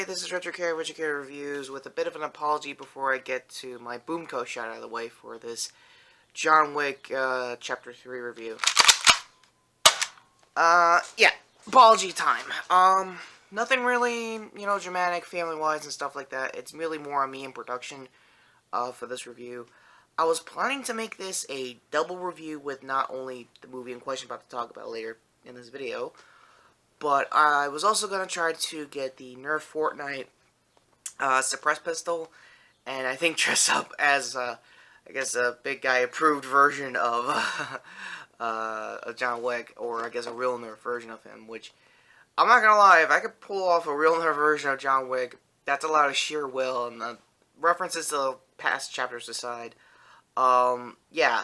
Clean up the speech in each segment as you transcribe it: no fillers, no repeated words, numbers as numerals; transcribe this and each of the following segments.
Hi, this is Retrokid Reviews with a bit of an apology before I get to my Boomco shot out of the way for this John Wick Chapter 3 review. Yeah, apology time. Nothing really, dramatic, family-wise and stuff like that. It's really more on me in production for this review. I was planning to make this a double review with not only the movie in question I'm about to talk about later in this video, but I was also going to try to get the Nerf Fortnite suppress pistol, and I think dress up as, I guess, a big guy approved version of John Wick, or I guess a real Nerf version of him, which, I'm not going to lie, if I could pull off a real Nerf version of John Wick, that's a lot of sheer will, and the references to past chapters aside, yeah,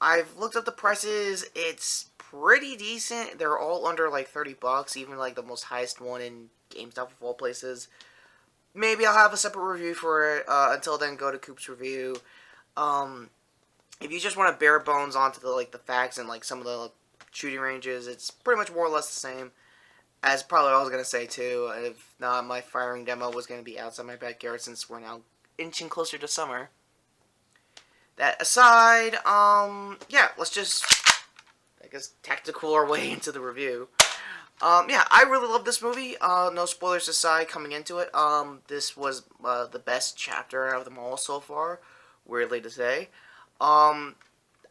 I've looked up the prices. It's pretty decent. They're all under like $30, even like the most highest one in GameStop of all places. Maybe I'll have a separate review for it. Until then, go to Coop's review. If you just want to bare bones onto the facts and like some of the shooting ranges, it's pretty much more or less the same as probably what I was gonna say too. If not, my firing demo was gonna be outside my backyard since we're now inching closer to summer. That aside, yeah, let's just, I guess, tactical our way into the review. Yeah, I really love this movie. No spoilers aside coming into it. This was the best chapter out of them all so far, weirdly to say. I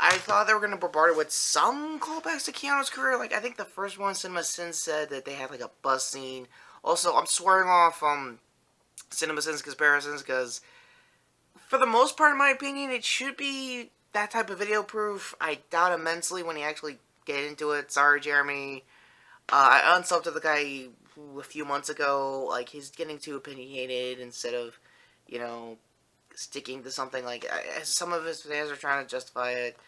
thought they were going to bombard it with some callbacks to Keanu's career. Like, I think the first one, Cinema Sins, said that they had, like, a bus scene. Also, I'm swearing off Cinema Sins comparisons, because for the most part, in my opinion, it should be that type of video proof. I doubt immensely when you actually get into it. Sorry, Jeremy. I unsubbed to the guy a few months ago. Like, he's getting too opinionated instead of, sticking to something. Like, some of his fans are trying to justify it.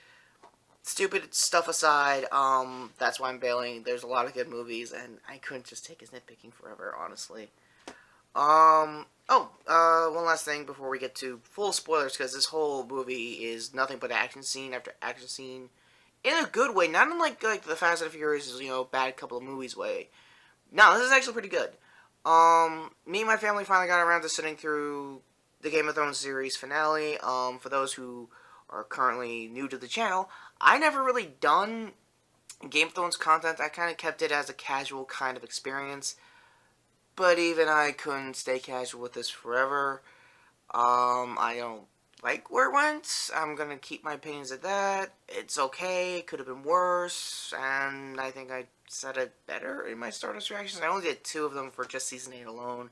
Stupid stuff aside, that's why I'm bailing. There's a lot of good movies, and I couldn't just take his nitpicking forever, honestly. One last thing before we get to full spoilers, because this whole movie is nothing but action scene after action scene, in a good way, not in like the Fast and Furious, bad couple of movies way. No, this is actually pretty good. Me and my family finally got around to sitting through the Game of Thrones series finale. For those who are currently new to the channel, I never really done Game of Thrones content. I kind of kept it as a casual kind of experience. But even I couldn't stay casual with this forever. I don't like where it went. I'm gonna keep my opinions at that. It's okay. It could have been worse. And I think I said it better in my Stardust reactions. I only did 2 of them for just Season 8 alone.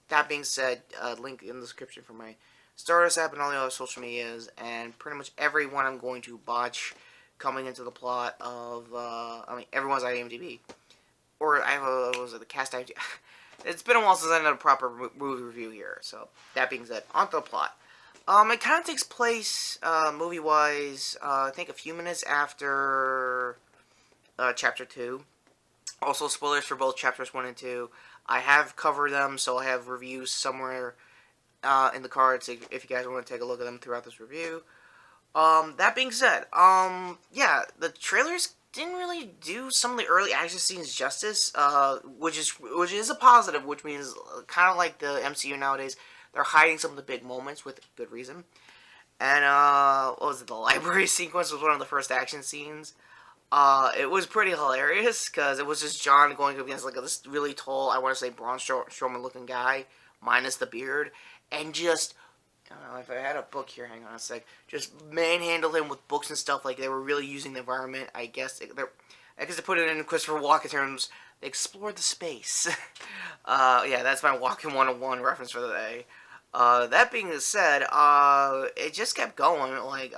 That being said, link in the description for my Stardust app and all the other social medias. And pretty much everyone I'm going to botch coming into the plot of, everyone's IMDb. Or I have the cast IMDb. It's been a while since I did a proper movie review here. So, that being said, on to the plot. It kind of takes place, movie-wise, I think a few minutes after Chapter 2. Also, spoilers for both Chapters 1 and 2. I have covered them, so I have reviews somewhere in the cards if you guys want to take a look at them throughout this review. That being said, yeah, the trailers didn't really do some of the early action scenes justice, which is a positive, which means kind of like the MCU nowadays, they're hiding some of the big moments with good reason. And what was it? The library sequence was one of the first action scenes. It was pretty hilarious because it was just John going up against like this really tall, I want to say Braun Strowman looking guy, minus the beard, and just, I don't know, if I had a book here, hang on a sec, just manhandle him with books and stuff. Like, they were really using the environment, I guess. I guess to put it in Christopher Walken terms, they explored the space. Yeah, that's my Walken 101 reference for the day. That being said, it just kept going. Like,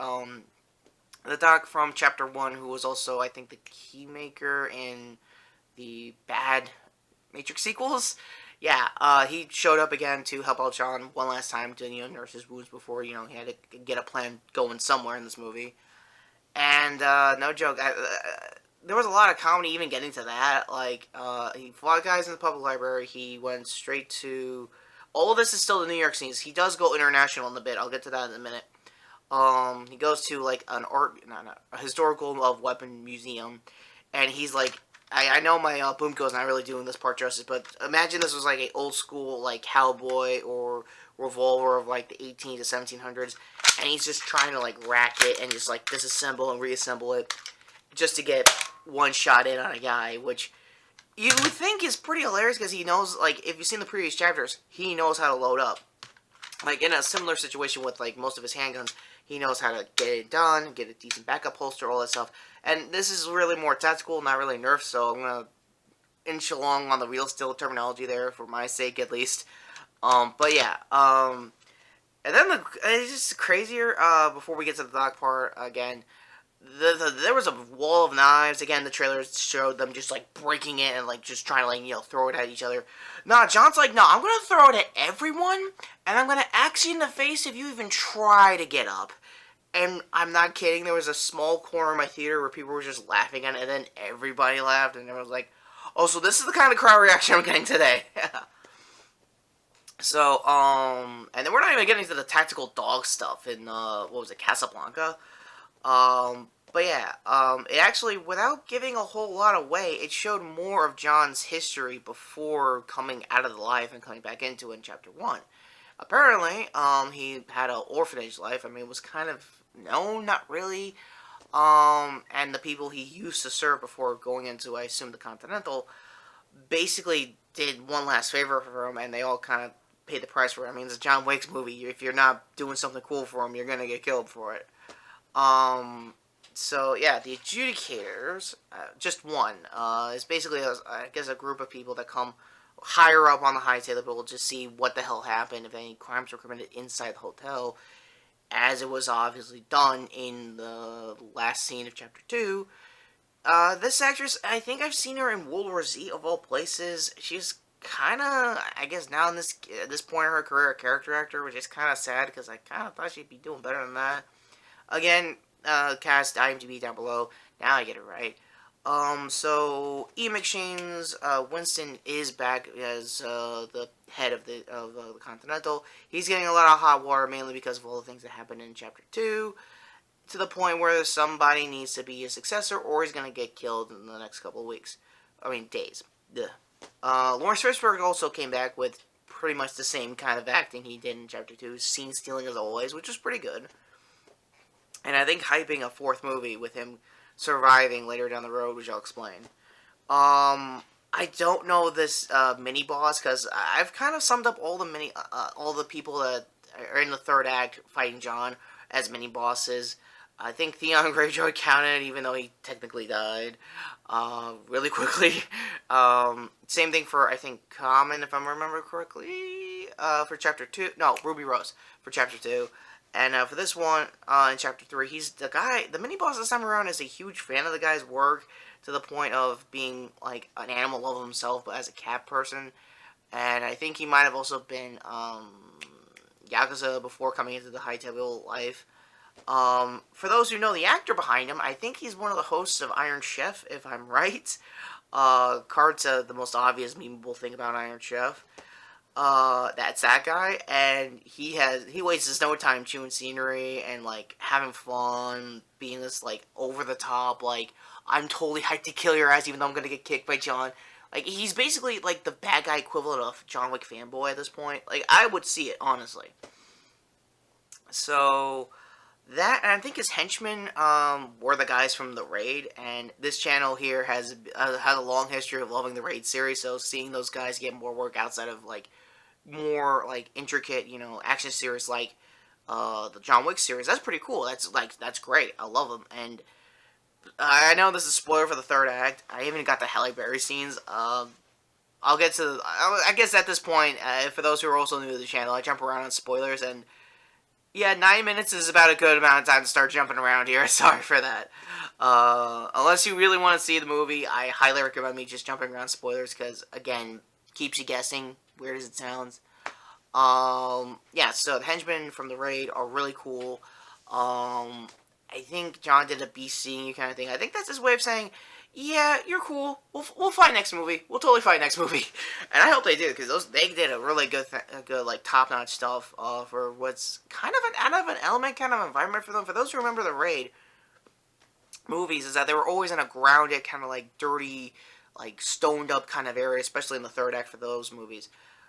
the doc from Chapter 1, who was also, I think, the keymaker in the bad Matrix sequels, yeah, he showed up again to help out John one last time to, nurse his wounds before, he had to get a plan going somewhere in this movie. And, no joke, there was a lot of comedy even getting to that. Like, he fought guys in the public library, he went straight to, all of this is still the New York scenes. He does go international in a bit, I'll get to that in a minute. He goes to, like, a historical weapon museum, and he's, like, I know my Boomco's not really doing this part justice, but imagine this was like a old school like cowboy or revolver of like the 18 to 1700s, and he's just trying to like rack it and just like disassemble and reassemble it just to get one shot in on a guy, which you would think is pretty hilarious because he knows, like, if you've seen the previous chapters, he knows how to load up. Like, in a similar situation with, like, most of his handguns, he knows how to get it done, get a decent backup holster, all that stuff. And this is really more tactical, not really nerf, so I'm going to inch along on the real still terminology there, for my sake at least. But yeah, and then it's just crazier, before we get to the dog part, again, there was a wall of knives. Again, the trailers showed them just, like, breaking it and, like, just trying to, like, you know, throw it at each other. Nah, John's like, no, I'm gonna throw it at everyone, and I'm gonna axe you in the face if you even try to get up. And I'm not kidding, there was a small corner of my theater where people were just laughing at it, and then everybody laughed, and everyone was like, oh, so this is the kind of crowd reaction I'm getting today. So, and then we're not even getting to the tactical dog stuff in, what was it, Casablanca? But yeah, it actually, without giving a whole lot away, it showed more of John's history before coming out of the life and coming back into it in Chapter 1. Apparently, he had an orphanage life. I mean, it was kind of known, not really. And the people he used to serve before going into, I assume, the Continental, basically did one last favor for him, and they all kind of paid the price for it. I mean, it's a John Wick's movie. If you're not doing something cool for him, you're gonna get killed for it. So yeah, the adjudicators, just one, is basically, I guess, a group of people that come higher up on the high table to see what the hell happened, if any crimes were committed inside the hotel, as it was obviously done in the last scene of Chapter 2. This actress, I think I've seen her in World War Z, of all places. She's kind of, I guess now in this point in her career, a character actor, which is kind of sad, because I kind of thought she'd be doing better than that. Again, cast IMDb down below. Now I get it right. So Ian McShane's Winston is back as the head of the Continental. He's getting a lot of hot water, mainly because of all the things that happened in Chapter 2, to the point where somebody needs to be his successor, or he's gonna get killed in the next couple of weeks. I mean, days. Lawrence Fishburne also came back with pretty much the same kind of acting he did in Chapter 2, scene stealing as always, which was pretty good. And I think hyping a fourth movie with him surviving later down the road, which I'll explain. I don't know this mini boss, because I've kind of summed up all the people that are in the third act fighting John as mini bosses. I think Theon Greyjoy counted, even though he technically died really quickly. Same thing for, I think, Common, if I remember correctly, for Chapter 2. No, Ruby Rose for Chapter 2. And for this one, in Chapter 3, he's the guy, the mini-boss this time around is a huge fan of the guy's work, to the point of being, like, an animal lover himself, but as a cat person. And I think he might have also been, Yakuza before coming into the high-table life. For those who know the actor behind him, I think he's one of the hosts of Iron Chef, if I'm right. Card's the most obvious memeable thing about Iron Chef. That's that guy, and he wastes no time chewing scenery and, like, having fun, being this, like, over-the-top, like, I'm totally hyped to kill your ass even though I'm gonna get kicked by John. Like, he's basically, like, the bad guy equivalent of John Wick fanboy at this point. Like, I would see it, honestly. So, that, and I think his henchmen, were the guys from the Raid, and this channel here has a long history of loving the Raid series, so seeing those guys get more work outside of, like, more, like, intricate, you know, action series like the John Wick series, that's pretty cool. That's great. I love them. And I know this is a spoiler for the third act. I even got the Halle Berry scenes. I'll get to, I guess at this point, for those who are also new to the channel, I jump around on spoilers, and yeah, 9 minutes is about a good amount of time to start jumping around here. Sorry for that. Unless you really want to see the movie, I highly recommend me just jumping around spoilers, because, again, keeps you guessing, weird as it sounds. Yeah, so the henchmen from the Raid are really cool. I think John did a beast seeing you kind of thing. I think that's his way of saying, yeah, you're cool. We'll fight next movie. We'll totally fight next movie. And I hope they do, because they did a really good like, top-notch stuff for what's kind of an out of an element kind of environment for them. For those who remember the Raid movies, is that they were always in a grounded, kind of like dirty, like stoned up kind of area, especially in the third act for those movies.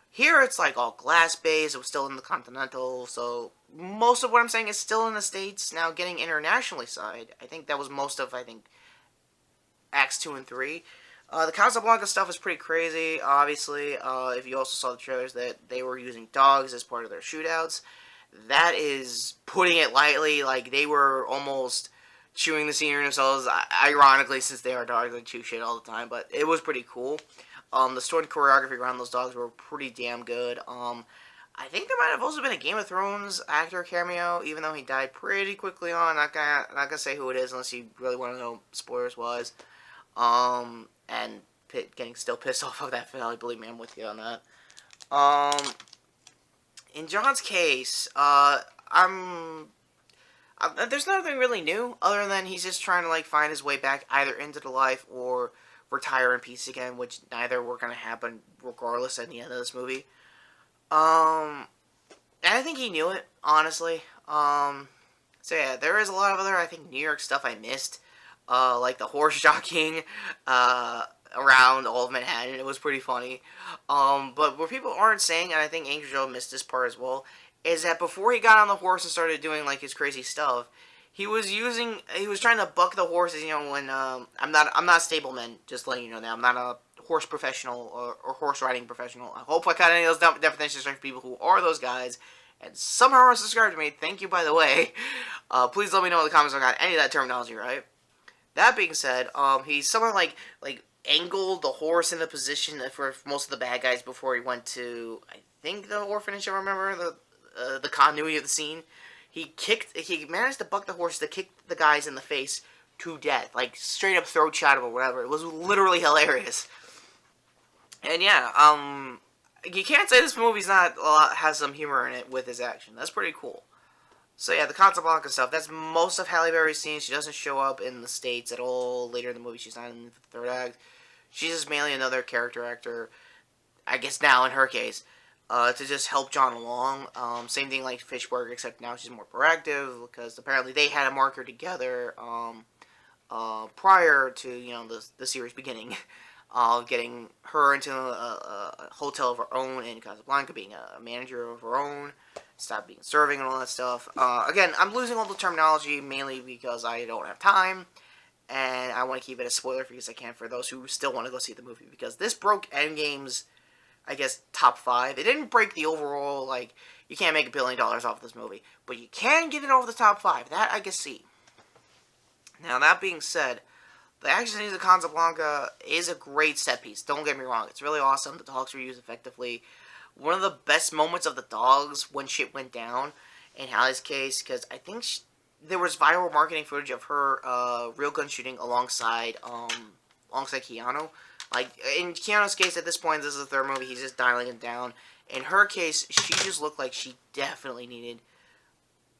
Here it's like all glass based. It was still in the Continental, so most of what I'm saying is still in the States. Now getting internationally side, I think that was most of acts 2 and 3. The Casablanca stuff is pretty crazy. Obviously, if you also saw the trailers, that they were using dogs as part of their shootouts. That is putting it lightly. Like, they were almost chewing the scenery themselves. Ironically, since they are dogs, they chew shit all the time. But it was pretty cool. The story and choreography around those dogs were pretty damn good. I think there might have also been a Game of Thrones actor cameo, even though he died pretty quickly on. Not gonna say who it is unless you really want to know spoilers wise. And getting still pissed off of that finale. Believe me, I'm with you on that. In John's case, there's nothing really new other than he's just trying to like find his way back either into the life or retire in peace again, which neither were gonna happen regardless at the end of this movie. And I think he knew it, honestly. So yeah, there is a lot of other, I think, New York stuff I missed. Like the horse jockeying, around all of Manhattan. It was pretty funny. But what people aren't saying, and I think Angel Joe missed this part as well, is that before he got on the horse and started doing, like, his crazy stuff, he was trying to buck the horses, you know, when, I'm not a stableman, just letting you know that. I'm not a horse professional or horse riding professional. I hope I got any of those definitions for people who are those guys, and somehow are subscribed to me. Thank you, by the way. Please let me know in the comments if I got any of that terminology right. That being said, he somehow, like, angled the horse in a position for most of the bad guys before he went to, I think, the orphanage, if I remember, the continuity of the scene. He managed to buck the horse to kick the guys in the face to death. Like, straight up throat shot him or whatever. It was literally hilarious. And yeah, you can't say this movie's has some humor in it with his action. That's pretty cool. So yeah, the Casablanca stuff, that's most of Halle Berry's scenes. She doesn't show up in the States at all later in the movie. She's not in the third act. She's just mainly another character actor, I guess now in her case, to just help John along. Same thing like Fishburne, except now she's more proactive, because apparently they had a marker together prior to, you know, the series beginning. Getting her into a hotel of her own in Casablanca, being a manager of her own, stop being serving and all that stuff. Again, I'm losing all the terminology mainly because I don't have time, and I want to keep it as spoiler-free as I can for those who still want to go see the movie, because this broke Endgame's, I guess, top 5. It didn't break the overall, like, you can't make $1 billion off of this movie, but you can get it over the top 5. That I can see. Now, that being said, the action scenes of Casablanca is a great set piece. Don't get me wrong. It's really awesome. The dogs were used effectively. One of the best moments of the dogs when shit went down, in Hallie's case, because I think there was viral marketing footage of her real gun shooting alongside Keanu. Like, in Keanu's case, at this point, this is the third movie, he's just dialing it down. In her case, she just looked like she definitely needed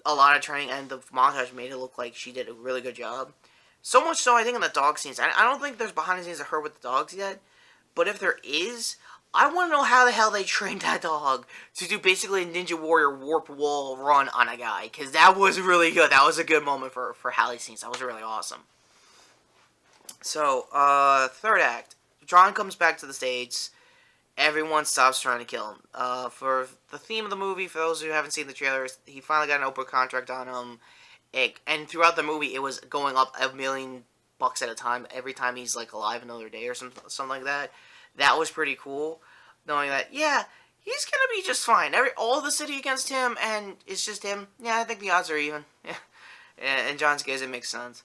a lot of training, and the montage made it look like she did a really good job. So much so, I think, in the dog scenes. I don't think there's behind the scenes of her with the dogs yet. But if there is, I want to know how the hell they trained that dog to do basically a Ninja Warrior warp wall run on a guy. Because that was really good. That was a good moment for Hallie's scenes. That was really awesome. So, third act. John comes back to the States. Everyone stops trying to kill him. For the theme of the movie, for those who haven't seen the trailers, he finally got an Oprah contract on him. And throughout the movie, it was going up $1 million at a time every time he's like alive another day or something like that. That was pretty cool, knowing that yeah, he's gonna be just fine. All the city against him, and it's just him. Yeah, I think the odds are even. Yeah, in John's case, it makes sense.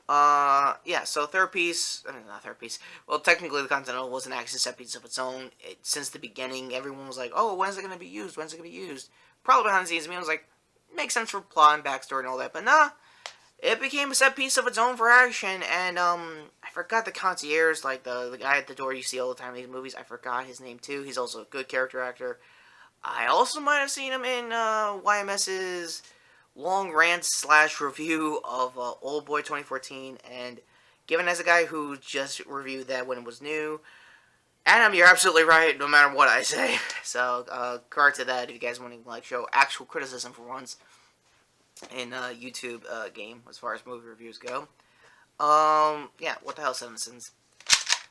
Yeah. So third piece, not third piece. Well, technically, the Continental was an action set piece of its own. Since the beginning, everyone was like, "Oh, when's it gonna be used? When's it gonna be used?" Probably behind the scenes, me was like, makes sense for plot and backstory and all that, but nah, it became a set piece of its own for action. And I forgot the concierge, like the guy at the door you see all the time in these movies. I forgot his name too. He's also a good character actor. I also might have seen him in YMS's long rant / review of Old Boy 2014. And given as a guy who just reviewed that when it was new, Adam, you're absolutely right, no matter what I say. So, regard to that, if you guys want to like show actual criticism for once in YouTube game as far as movie reviews go. Yeah, what the hell, citizens?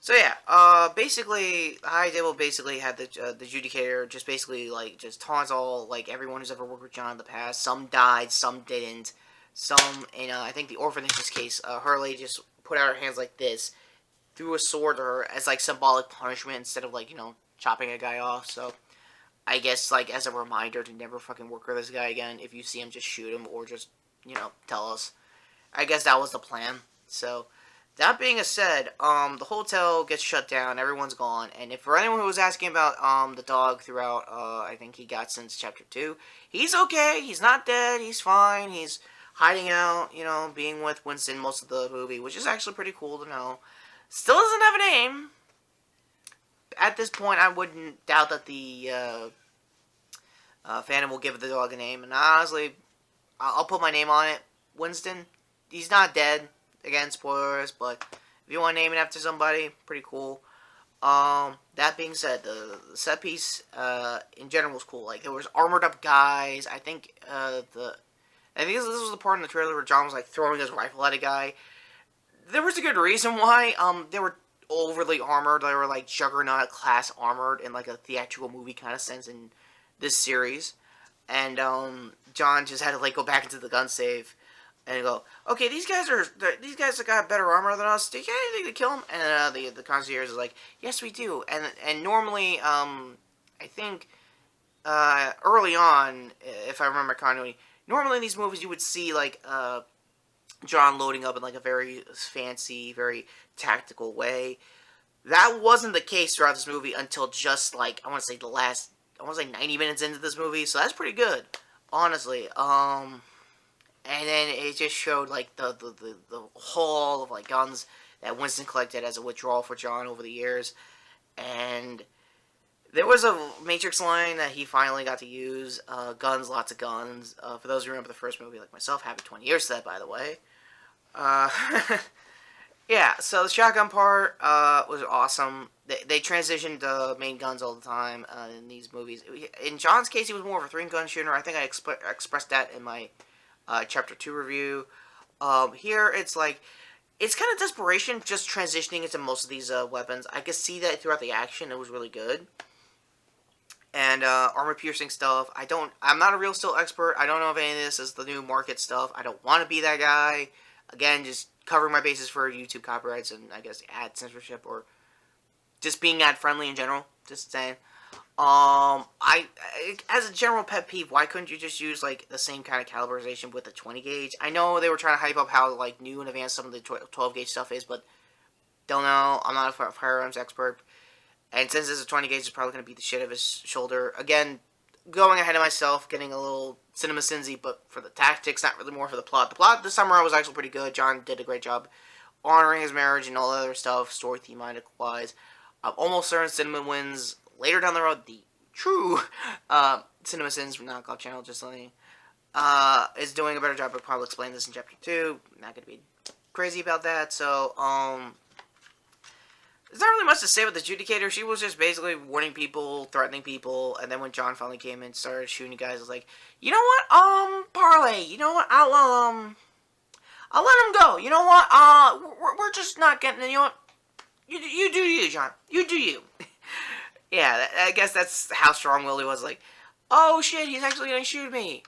So yeah, basically, High Devil basically had the Judicator just basically like just taunts all like everyone who's ever worked with John in the past. Some died, some didn't. Some, in I think the orphanage's case, Hurley just put out her hands like this, threw a sword to her as like symbolic punishment instead of like chopping a guy off. So I guess like as a reminder to never fucking work with this guy again. If you see him, just shoot him or just tell us. I guess that was the plan. So that being said, the hotel gets shut down, everyone's gone, and if for anyone who was asking about the dog throughout, I think he got since chapter 2, he's okay, he's not dead, he's fine, he's hiding out, being with Winston most of the movie, which is actually pretty cool to know. Still doesn't have a name. At this point, I wouldn't doubt that the Phantom will give the dog a name, and honestly, I'll put my name on it. Winston, he's not dead. Again, spoilers, but if you want to name it after somebody, pretty cool. That being said, the set piece in general was cool. Like there was armored up guys. I think this was the part in the trailer where John was like throwing his rifle at a guy. There was a good reason why. They were overly armored. They were like Juggernaut class armored in like a theatrical movie kind of sense in this series. And John just had to like go back into the gun safe and go, okay, these guys have got better armor than us. Do you got anything to kill them? And the concierge is like, yes, we do. And normally, I think early on, if I remember continuity, normally in these movies you would see like John loading up in like a very fancy, very tactical way. That wasn't the case throughout this movie until just like I want to say 90 minutes into this movie. So that's pretty good, honestly. And then it just showed like the haul of like guns that Winston collected as a withdrawal for John over the years. And there was a Matrix line that he finally got to use. Guns, lots of guns. For those who remember the first movie, like myself, happy 20 years to that, by the way. Yeah, so the shotgun part was awesome. They transitioned to main guns all the time in these movies. In John's case, he was more of a three-gun shooter. I think I expressed that in my Chapter 2 review. Here, it's like, it's kind of desperation just transitioning into most of these weapons. I could see that throughout the action. It was really good. And armor-piercing stuff. I'm not a real still expert. I don't know if any of this is the new market stuff. I don't want to be that guy. Again, just covering my bases for YouTube copyrights and, I guess, ad censorship or just being ad-friendly in general. Just saying. As a general pet peeve, why couldn't you just use, like, the same kind of calibrization with the 20 gauge? I know they were trying to hype up how, like, new and advanced some of the 12 gauge stuff is, but don't know. I'm not a firearms expert. And since it's a 20 gauge, it's probably going to beat the shit out of his shoulder. Again, going ahead of myself, getting a little cinema sinsy, but for the tactics, not really more for the plot. The plot this summer was actually pretty good. John did a great job honoring his marriage and all the other stuff, story thematic-wise. I'm almost certain cinema wins. Later down the road, the true Cinema Sins from Knockoff Channel, just letting is doing a better job. I'll probably explain this in Chapter 2. I'm not going to be crazy about that. So, there's not really much to say about the Judicator. She was just basically warning people, threatening people, and then when John finally came in and started shooting guys, I was like, you know what, Parlay, you know what, I'll let him go. You know what, we're just not getting, you know what, you do you, John. You do you. Yeah, I guess that's how strong-willed he was. Like, oh shit, he's actually gonna shoot me,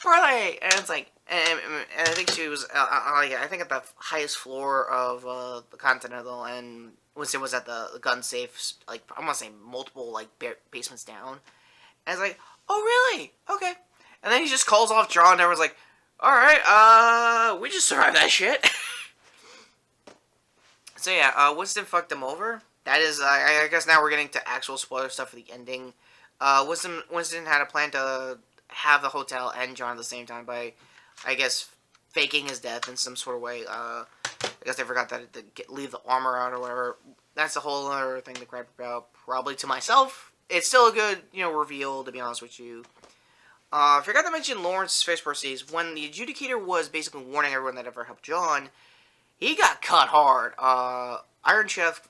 Parlay, and it's like, and I think she was, I think at the highest floor of the Continental, and Winston was at the gun safe, like I want to say multiple like basements down, and it's like, oh really? Okay, and then he just calls off John, and everyone's like, all right, we just survived that shit. So yeah, Winston fucked him over. That is, I guess now we're getting to actual spoiler stuff for the ending. Winston had a plan to have the hotel and John at the same time by, I guess, faking his death in some sort of way. I guess they forgot that to leave the armor out or whatever. That's a whole other thing to gripe about. Probably to myself. It's still a good, reveal, to be honest with you. I forgot to mention Lawrence's face proceeds. When the Adjudicator was basically warning everyone that ever helped John, he got cut hard. Iron Chef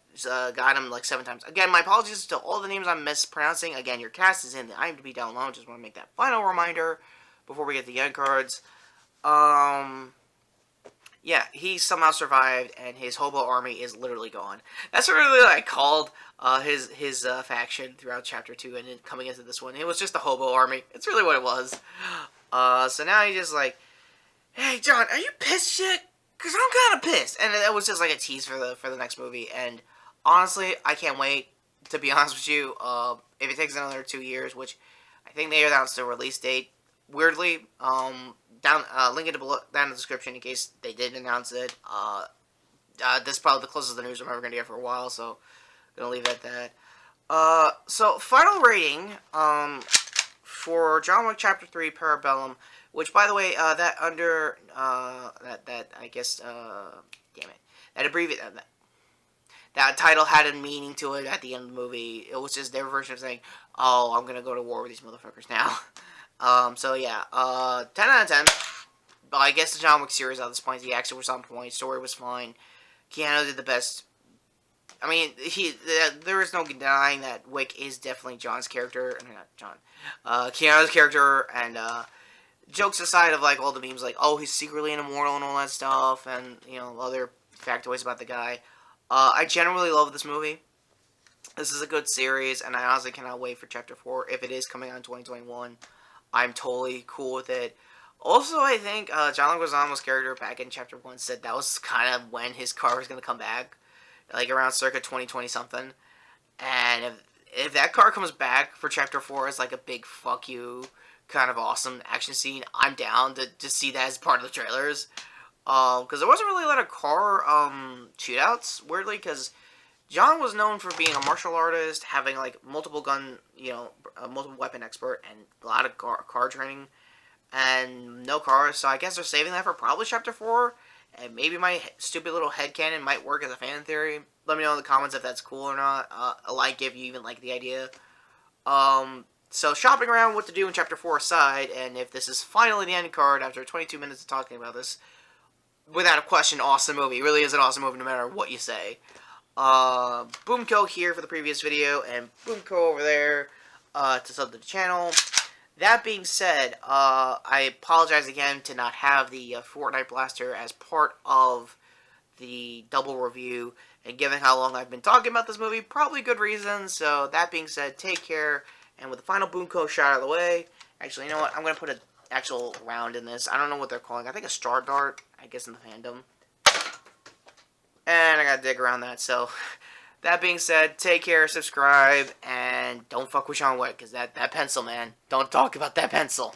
got him like 7 times. Again, my apologies to all the names I'm mispronouncing. Again, your cast is in the IMDb down low. Just want to make that final reminder before we get the end cards. yeah, he somehow survived, and his hobo army is literally gone. That's what really I called his faction throughout Chapter 2 and then coming into this one. It was just a hobo army. It's really what it was. So now he's just like, hey, John, are you pissed yet? Because I'm kind of pissed. And it was just like a tease for the next movie. And honestly, I can't wait, to be honest with you. If it takes another 2 years, which I think they announced the release date, weirdly, link it down in the description in case they did announce it. This is probably the closest to the news I'm ever going to get for a while, so I'm going to leave it at that. So, final rating, for John Wick Chapter 3, Parabellum, which, by the way, that under, I guess, damn it, that title had a meaning to it at the end of the movie. It was just their version of saying, oh, I'm going to go to war with these motherfuckers now. So yeah, 10 out of 10. But I guess the John Wick series at this point, the action was on point, story was fine. Keanu did the best. I mean, there is no denying that Wick is definitely John's character, not John, Keanu's character, and, jokes aside of, like, all the memes, like, oh, he's secretly an immortal and all that stuff, and, you know, other factoids about the guy. I generally love this movie. This is a good series, and I honestly cannot wait for Chapter 4, if it is coming out in 2021. I'm totally cool with it. Also, I think John Leguizamo's character back in Chapter 1 said that was kind of when his car was going to come back. Like, around circa 2020-something. And if that car comes back for Chapter 4 as, like, a big fuck you kind of awesome action scene, I'm down to see that as part of the trailers. Because there wasn't really a lot of car shootouts, weirdly, because John was known for being a martial artist, having, like, multiple gun, you know, multiple weapon expert, and a lot of car training, and no cars, so I guess they're saving that for probably Chapter 4, and maybe my stupid little headcanon might work as a fan theory. Let me know in the comments if that's cool or not. A like if you even like the idea. So shopping around what to do in Chapter 4 aside, and if this is finally the end card after 22 minutes of talking about this, without a question, awesome movie. It really is an awesome movie no matter what you say. Boomco here for the previous video, and Boomco over there to sub to the channel. That being said, I apologize again to not have the Fortnite Blaster as part of the double review, and given how long I've been talking about this movie, probably good reason. So that being said, take care, and with the final Boomco shot out of the way, actually, you know what, I'm going to put an actual round in this. I don't know what they're calling, I think a star dart, I guess in the fandom. And I gotta dig around that, so that being said, take care, subscribe, and don't fuck with John Wick, because that pencil, man. Don't talk about that pencil.